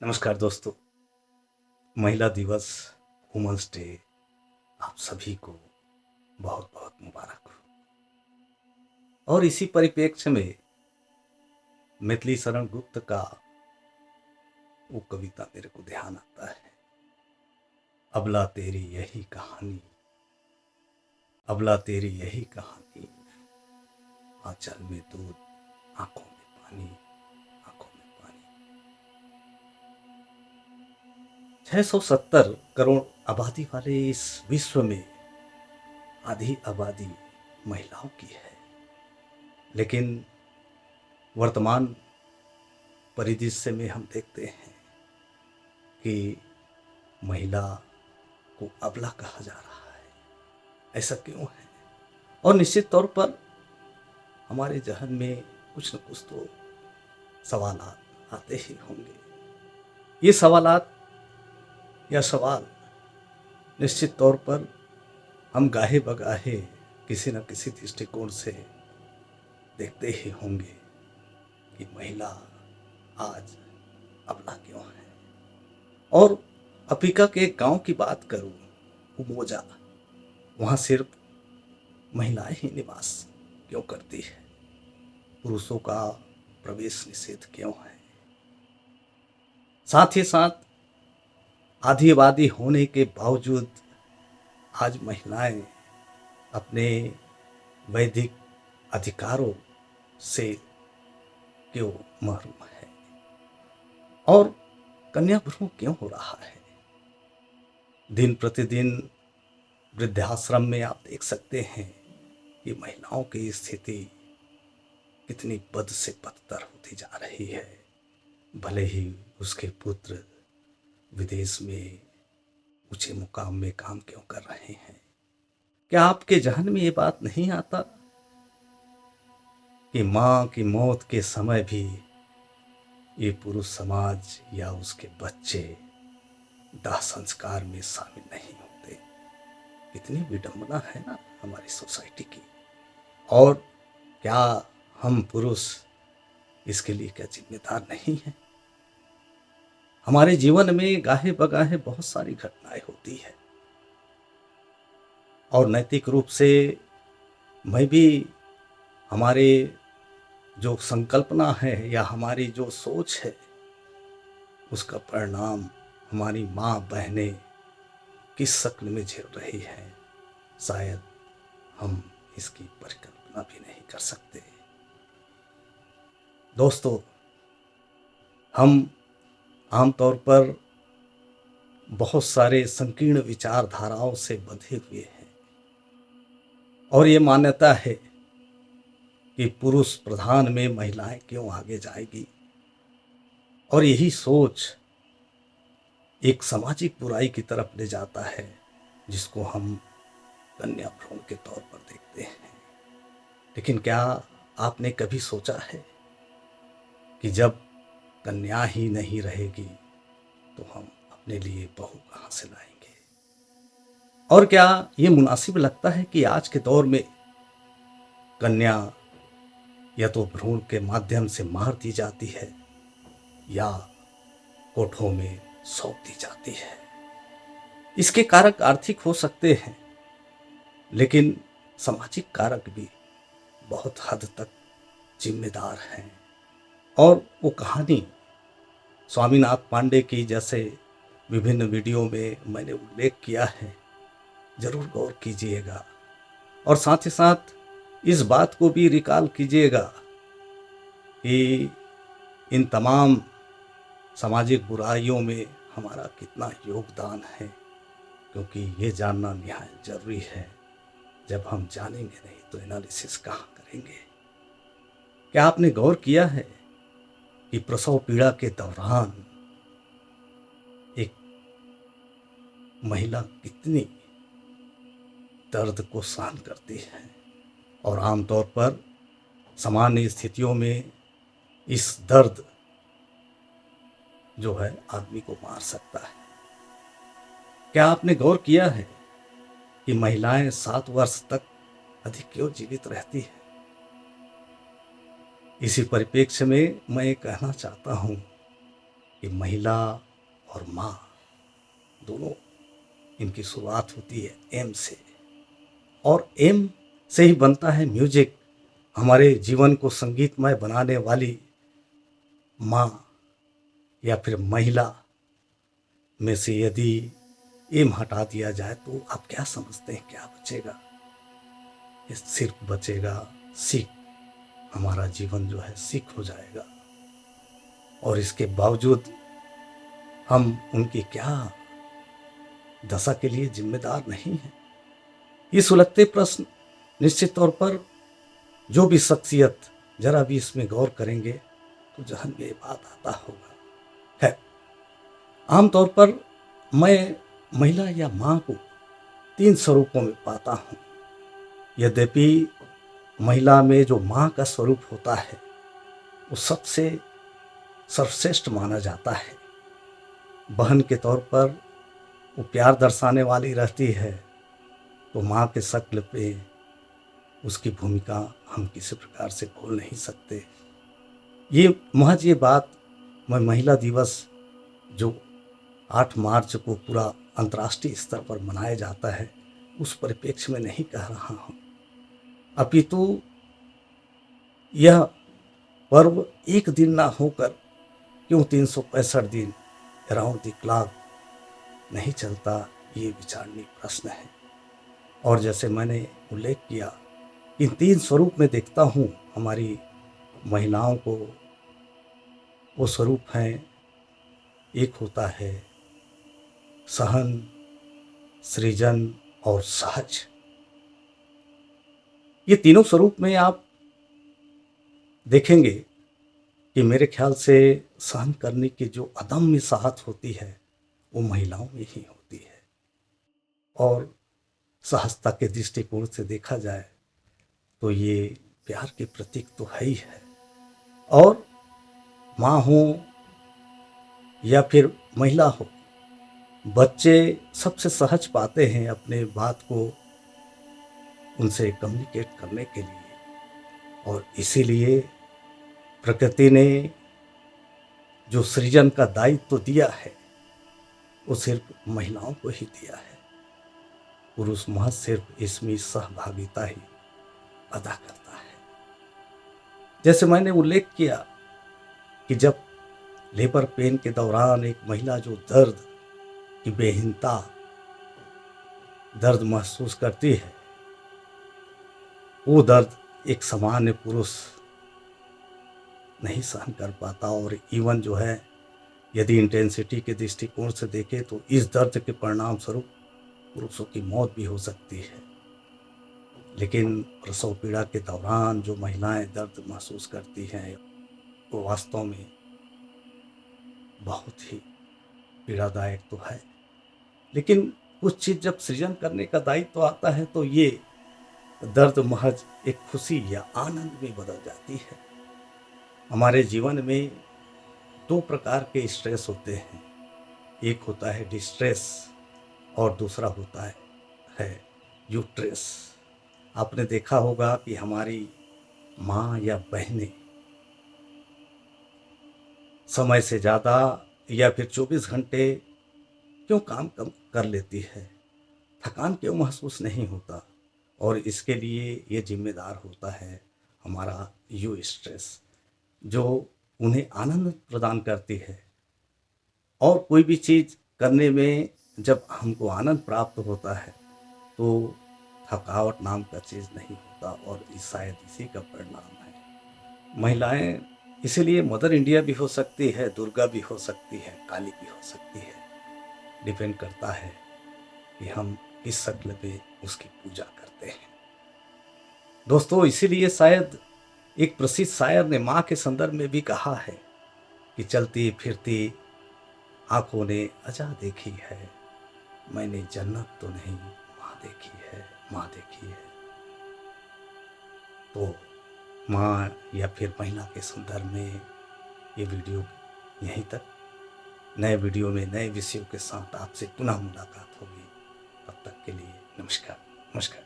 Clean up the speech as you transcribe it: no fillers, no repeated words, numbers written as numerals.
नमस्कार दोस्तों। महिला दिवस, वुमेन्स डे आप सभी को बहुत बहुत मुबारक हो। और इसी परिप्रेक्ष्य में मैथिली शरण गुप्त का वो कविता मेरे को ध्यान आता है। अबला तेरी यही कहानी, अबला तेरी यही कहानी, आंचल में दूध, आंखों में पानी, आंखों में पानी। 670 करोड़ आबादी वाले इस विश्व में आधी आबादी महिलाओं की है, लेकिन वर्तमान परिदृश्य में हम देखते हैं कि महिला को अबला कहा जा रहा है। ऐसा क्यों है? और निश्चित तौर पर हमारे जहन में कुछ न कुछ तो सवालात आते ही होंगे। ये सवालात या सवाल निश्चित तौर पर हम गाहे बगाहे किसी न किसी दृष्टिकोण से देखते ही होंगे कि महिला आज अबला क्यों है। और अफ्रीका के एक गांव की बात करूं, उमोजा, वहां सिर्फ महिलाएं ही निवास क्यों करती है? पुरुषों का प्रवेश निषेध क्यों है? साथ ही साथ आधी आबादी होने के बावजूद आज महिलाएं अपने वैदिक अधिकारों से क्यों महरूम है? और कन्या भ्रूण क्यों हो रहा है? दिन प्रतिदिन वृद्धाश्रम में आप देख सकते हैं कि महिलाओं की स्थिति कितनी बद से बदतर होती जा रही है। भले ही उसके पुत्र विदेश में ऊंचे मुकाम में काम क्यों कर रहे हैं। क्या आपके जहन में ये बात नहीं आता कि मां की मौत के समय भी ये पुरुष समाज या उसके बच्चे दाह संस्कार में शामिल नहीं होते? कितनी विडंबना है ना हमारी सोसाइटी की। और क्या हम पुरुष इसके लिए क्या जिम्मेदार नहीं है? हमारे जीवन में गाहे बगाहे बहुत सारी घटनाएं होती है और नैतिक रूप से मैं भी हमारे जो संकल्पना है या हमारी जो सोच है उसका परिणाम हमारी माँ बहनें किस शक्ल में झेल रही है, शायद हम इसकी परिकल्पना भी नहीं कर सकते। दोस्तों, हम आमतौर पर बहुत सारे संकीर्ण विचारधाराओं से बंधे हुए हैं और ये मान्यता है कि पुरुष प्रधान में महिलाएं क्यों आगे जाएगी। और यही सोच एक सामाजिक बुराई की तरफ ले जाता है जिसको हम कन्या भ्रूण के तौर पर देखते हैं। लेकिन क्या आपने कभी सोचा है कि जब कन्या ही नहीं रहेगी तो हम अपने लिए बहू कहाँ से लाएंगे? और क्या ये मुनासिब लगता है कि आज के दौर में कन्या या तो भ्रूण के माध्यम से मार दी जाती है या कोठों में सौंप दी जाती है? इसके कारक आर्थिक हो सकते हैं, लेकिन सामाजिक कारक भी बहुत हद तक जिम्मेदार हैं। और वो कहानी स्वामीनाथ पांडे की जैसे विभिन्न वीडियो में मैंने उल्लेख किया है, जरूर गौर कीजिएगा और साथ ही साथ इस बात को भी रिकॉल कीजिएगा कि इन तमाम सामाजिक बुराइयों में हमारा कितना योगदान है, क्योंकि ये जानना निहायत जरूरी है। जब हम जानेंगे नहीं तो एनालिसिस कहाँ करेंगे? क्या आपने गौर किया है कि प्रसव पीड़ा के दौरान एक महिला कितनी दर्द को सहन करती है? और आमतौर पर सामान्य स्थितियों में इस दर्द जो है आदमी को मार सकता है। क्या आपने गौर किया है कि महिलाएं 7 वर्ष तक अधिक क्यों जीवित रहती है? इसी परिप्रेक्ष्य में मैं ये कहना चाहता हूं कि महिला और माँ दोनों, इनकी शुरुआत होती है एम से, और एम से ही बनता है म्यूजिक। हमारे जीवन को संगीतमय बनाने वाली माँ या फिर महिला में से यदि एम हटा दिया जाए तो आप क्या समझते हैं क्या बचेगा? ये सिर्फ बचेगा सीख। हमारा जीवन जो है सीख हो जाएगा, और इसके बावजूद हम उनकी क्या दशा के लिए जिम्मेदार नहीं हैं? ये सुलगते प्रश्न निश्चित तौर पर जो भी शख्सियत जरा भी इसमें गौर करेंगे तो जहन में ये बात आता होगा। है, आमतौर पर मैं महिला या माँ को 3 स्वरूपों में पाता हूँ। यद्यपि महिला में जो माँ का स्वरूप होता है वो सबसे सर्वश्रेष्ठ माना जाता है। बहन के तौर पर वो प्यार दर्शाने वाली रहती है, तो माँ के शक्ल पे उसकी भूमिका हम किसी प्रकार से भूल नहीं सकते। ये महज ये बात मैं महिला दिवस जो 8 मार्च को पूरा अंतर्राष्ट्रीय स्तर पर मनाया जाता है उस परिप्रेक्ष्य में नहीं कह रहा हूँ, अपितु यह पर्व एक दिन ना होकर क्यों 365 दिन अराउंड द क्लॉक नहीं चलता, ये विचारणीय प्रश्न है। और जैसे मैंने उल्लेख किया, इन 3 स्वरूप में देखता हूँ हमारी महिलाओं को। वो स्वरूप हैं, एक होता है सहन, सृजन और सहज। ये तीनों स्वरूप में आप देखेंगे कि मेरे ख्याल से सहन करने की जो अदम्य साहस होती है वो महिलाओं में ही होती है। और सहजता के दृष्टिकोण से देखा जाए तो ये प्यार के प्रतीक तो है ही है। और माँ हो या फिर महिला हो, बच्चे सबसे सहज पाते हैं अपने बात को उनसे कम्युनिकेट करने के लिए। और इसीलिए प्रकृति ने जो सृजन का दायित्व तो दिया है वो सिर्फ महिलाओं को ही दिया है। पुरुष महज सिर्फ इसमें सहभागिता ही अदा करता है। जैसे मैंने उल्लेख किया कि जब लेबर पेन के दौरान एक महिला जो दर्द की बेहिनता दर्द महसूस करती है, वो दर्द एक सामान्य पुरुष नहीं सहन कर पाता। और इवन जो है यदि इंटेंसिटी के दृष्टिकोण से देखें तो इस दर्द के परिणाम स्वरूप पुरुषों की मौत भी हो सकती है। लेकिन प्रसव पीड़ा के दौरान जो महिलाएं दर्द महसूस करती हैं वो वास्तव में बहुत ही पीड़ादायक तो है। लेकिन कुछ चीज़ जब सृजन करने का दायित्व तो आता है तो ये दर्द महज एक खुशी या आनंद में बदल जाती है। हमारे जीवन में 2 प्रकार के स्ट्रेस होते हैं, एक होता है डिस्ट्रेस और दूसरा होता है यूट्रेस। आपने देखा होगा कि हमारी माँ या बहनें समय से ज़्यादा या फिर 24 घंटे क्यों काम कम कर लेती है, थकान क्यों महसूस नहीं होता? और इसके लिए ये जिम्मेदार होता है हमारा यू स्ट्रेस, जो उन्हें आनंद प्रदान करती है। और कोई भी चीज़ करने में जब हमको आनंद प्राप्त होता है तो थकावट नाम का चीज़ नहीं होता, और शायद इसी का परिणाम है। महिलाएं इसीलिए मदर इंडिया भी हो सकती है, दुर्गा भी हो सकती है, काली भी हो सकती है। डिपेंड करता है कि हम किस शक्ल में उसकी पूजा करते हैं। दोस्तों, इसीलिए शायद एक प्रसिद्ध शायर ने माँ के संदर्भ में भी कहा है कि चलती फिरती आंखों ने अजा देखी है, मैंने जन्नत तो नहीं माँ देखी है, माँ देखी है। तो माँ या फिर महिला के संदर्भ में ये वीडियो यहीं तक। नए वीडियो में नए विषयों के साथ आपसे पुनः मुलाकात होगी। तब तक के लिए नमस्कार।